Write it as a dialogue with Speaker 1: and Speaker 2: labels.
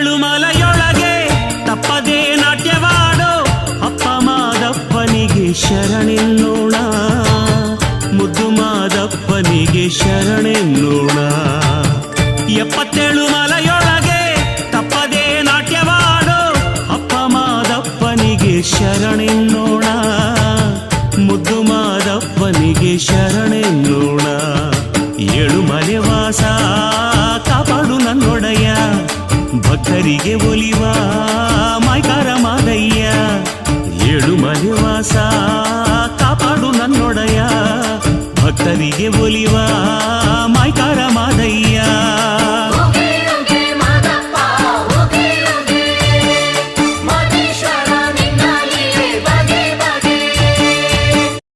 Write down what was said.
Speaker 1: ಎಪ್ಪತ್ತೇಳು ಮಲೆಯೊಳಗೆ ತಪ್ಪದೇ ನಾಟ್ಯವಾಡೋ ಅಪ್ಪ ಮಾದಪ್ಪನಿಗೆ ಶರಣೆನ್ನೋಣ, ಮುದ್ದು ಮಾದಪ್ಪನಿಗೆ ಶರಣೆನ್ನೋಣ. ಎಪ್ಪತ್ತೇಳು ಮಲೆಯೊಳಗೆ ತಪ್ಪದೇ ನಾಟ್ಯವಾಡೋ ಅಪ್ಪ ಮಾದಪ್ಪನಿಗೆ ಶರಣೆನ್ನೋಣ, ಮುದ್ದು ಮಾದಪ್ಪನಿಗೆ ಶರಣೆನ್ನೋಣ. ಏಳುಮಲೆ ವಾಸ ಕಾಪಾಡು ನನ್ನೊಡೆಯ, ಭಕ್ತರಿಗೆ ಒಲಿವ ಮೈಕಾರ ಮಾದಯ್ಯ. ಏಳುಮಲೆ ವಾಸ ಕಾಪಾಡು ನನ್ನೊಡೆಯ, ಭಕ್ತರಿಗೆ ಒಲಿವ